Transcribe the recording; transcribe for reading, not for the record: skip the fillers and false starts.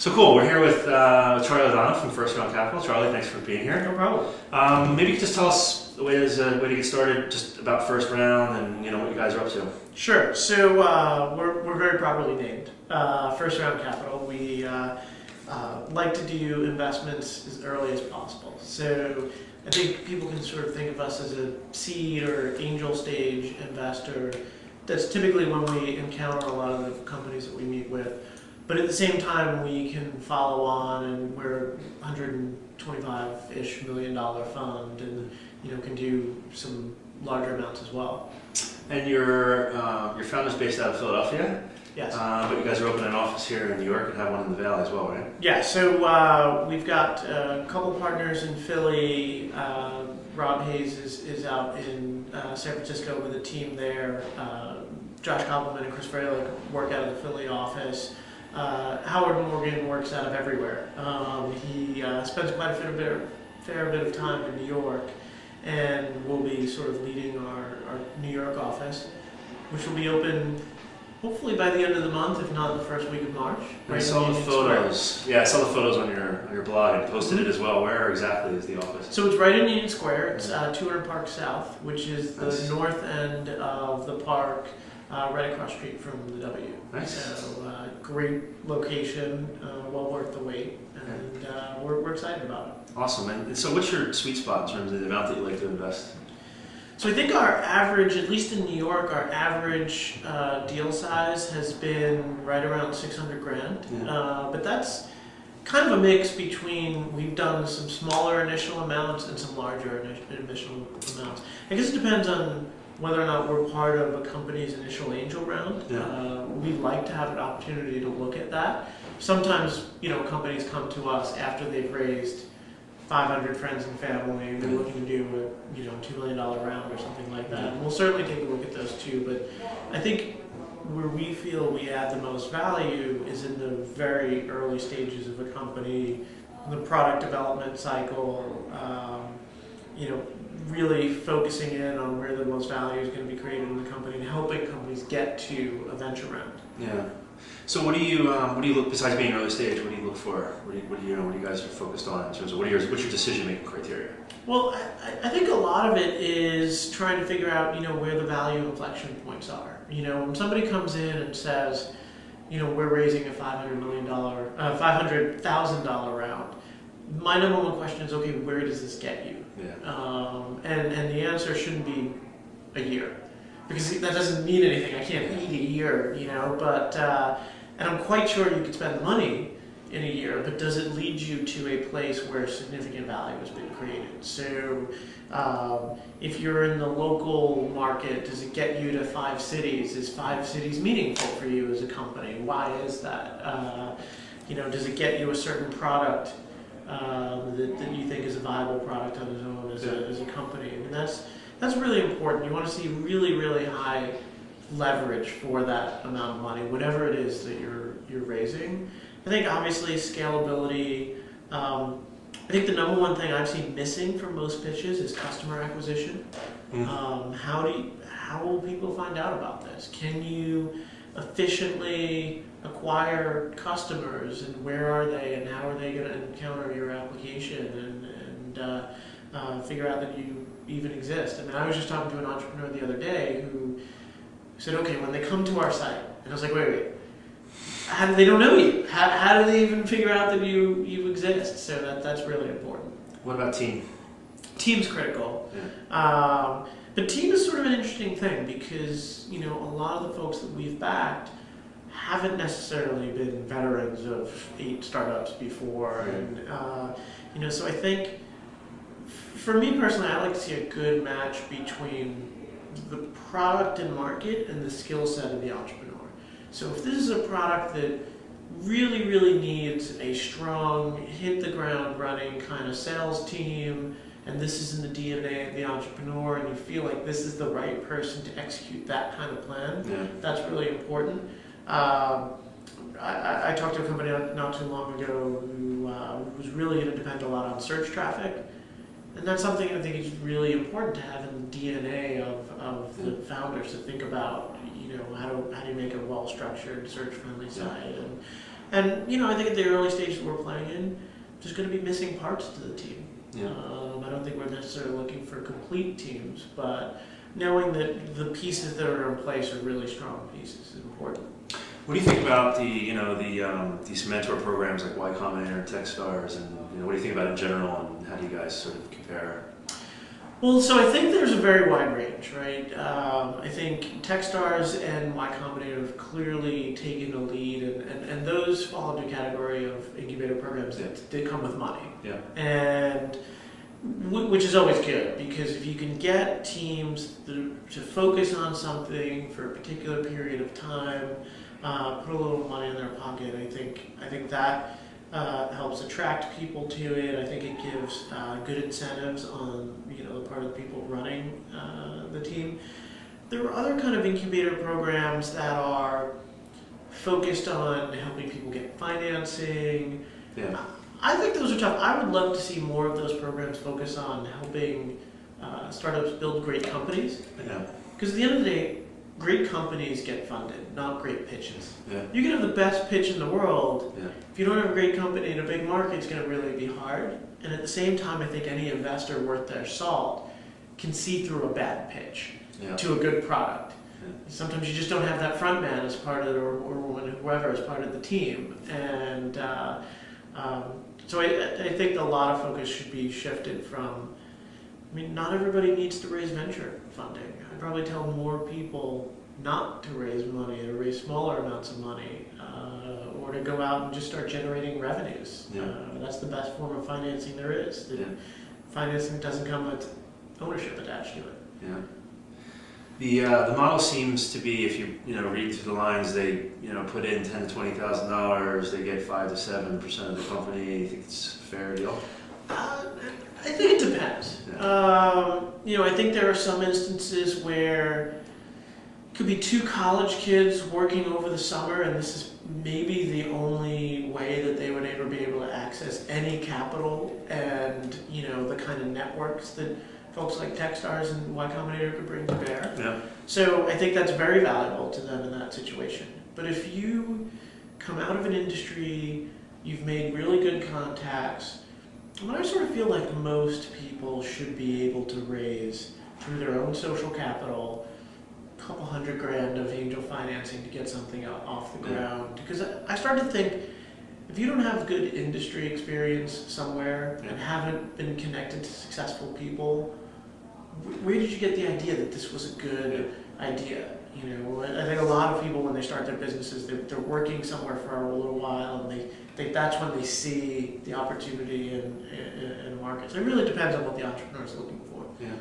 So cool. We're here with Charlie O'Donnell from First Round Capital. Charlie, thanks for being here. No problem. Maybe you could just tell us the way to get started, just about First Round and what you guys are up to. Sure. So we're very properly named First Round Capital. We like to do investments as early as possible. So I think people can sort of think of us as a seed or angel stage investor. That's typically when we encounter a lot of the companies that we meet with. But at the same time, we can follow on, and we're $125-ish million fund, and can do some larger amounts as well. And your founder's based out of Philadelphia. Yes. But you guys are opening an office here in New York and have one in the Valley as well, right? Yeah. So we've got a couple partners in Philly. Rob Hayes is out in San Francisco with a team there. Josh Koppelman and Chris Fralick work out of the Philly office. Howard Morgan works out of everywhere. He spends quite a fair bit of time in New York, and will be sort of leading our New York office, which will be open hopefully by the end of the month, if not the first week of March. I saw the photos. Yeah, I saw the photos on your blog and posted it as well. Where exactly is the office? So it's right in Union Square. It's 200 Park South, which is the Nice. north end of the park, right across the street from the W. Nice. So great location, well worth the wait, and we're excited about it. Awesome. And so what's your sweet spot in terms of the amount that you like to invest? So I think our average, at least in New York, our average deal size has been right around 600 grand. Yeah. But that's kind of a mix between, we've done some smaller initial amounts and some larger initial amounts. I guess it depends on whether or not we're part of a company's initial angel round. Yeah. We'd like to have an opportunity to look at that. Sometimes, companies come to us after they've raised 500 friends and family. They're looking to do a $2 million round or something like that. And we'll certainly take a look at those too. But I think where we feel we add the most value is in the very early stages of a company, the product development cycle. Really focusing in on where the most value is going to be created in the company and helping companies get to a venture round. Yeah. So what do you look, besides being early stage? What do you look for? What do you guys are focused on in terms of what's your decision making criteria? Well, I think a lot of it is trying to figure out where the value inflection points are. When somebody comes in and says, we're raising a $500,000 round. My number one question is, okay, where does this get you? Yeah. And the answer shouldn't be a year, because that doesn't mean anything. I can't eat a year, but and I'm quite sure you could spend money in a year, but does it lead you to a place where significant value has been created? So if you're in the local market, does it get you to 5 cities? Is 5 cities meaningful for you as a company? Why is that? Does it get you a certain product that you think is a viable product on its own as a company? And that's really important. You want to see really, really high leverage for that amount of money, whatever it is that you're raising. I think obviously scalability. I think the number one thing I've seen missing from most pitches is customer acquisition. Mm-hmm. How will people find out about this? Can you efficiently acquire customers, and where are they, and how are they going to encounter your application and figure out that you even exist? I mean, I was just talking to an entrepreneur the other day who said, okay, when they come to our site, and I was like, wait, how do they don't know you? How do they even figure out that you exist? So that's really important. What about team? Team's critical. Yeah. But team is sort of an interesting thing, because a lot of the folks that we've backed haven't necessarily been veterans of 8 startups before, and so I think for me personally, I like to see a good match between the product and market and the skill set of the entrepreneur. So if this is a product that really, really needs a strong, hit the ground running kind of sales team, and this is in the DNA of the entrepreneur, and you feel like this is the right person to execute that kind of plan, that's really important. I talked to a company not too long ago who was really going to depend a lot on search traffic, and that's something I think is really important to have in the DNA of the founders to think about. How do you make a well-structured, search-friendly site? And And I think at the early stages we're playing in, there's going to be missing parts to the team. Yeah. I don't think we're necessarily looking for complete teams, but knowing that the pieces that are in place are really strong pieces is important. What do you think about these mentor programs like YCombinator, TechStars, and what do you think about it in general, and how do you guys sort of compare? Well, so I think there's a very wide range, right? I think TechStars and YCombinator have clearly taken a lead, and those fall into a category of incubator programs that come with money. Yeah. And which is always good, because if you can get teams to focus on something for a particular period of time, put a little money in their pocket, I think that helps attract people to it. I think it gives good incentives on the part of the people running the team. There are other kind of incubator programs that are focused on helping people get financing. Yeah. I think those are tough. I would love to see more of those programs focus on helping startups build great companies. Yeah. Because at the end of the day, great companies get funded, not great pitches. Yeah. You can have the best pitch in the world. Yeah. If you don't have a great company in a big market, it's going to really be hard. And at the same time, I think any investor worth their salt can see through a bad pitch to a good product. Yeah. Sometimes you just don't have that front man as part of it, or whoever as part of the team. And so I think a lot of focus should be shifted from, not everybody needs to raise venture funding. I'd probably tell more people not to raise money, to raise smaller amounts of money, or to go out and just start generating revenues. Yeah. That's the best form of financing there is. Financing doesn't come with ownership attached to it. Yeah. The model seems to be, if you read through the lines, they put in $10,000 to $20,000, they get 5 to 7% of the company. You think it's a fair deal? I think it depends. Yeah. I think there are some instances where it could be two college kids working over the summer, and this is maybe the only way that they would ever be able to access any capital and the kind of networks that folks like TechStars and YCombinator could bring to bear. Yeah. So I think that's very valuable to them in that situation. But if you come out of an industry, you've made really good contacts, I sort of feel like most people should be able to raise, through their own social capital, a couple $100,000 of angel financing to get something off the ground. Because I started to think, if you don't have good industry experience somewhere and haven't been connected to successful people, where did you get the idea that this was a good idea? I think a lot of people, when they start their businesses, they're working somewhere for a little while, and that's when they see the opportunity in a market. So it really depends on what the entrepreneur is looking for. Yeah.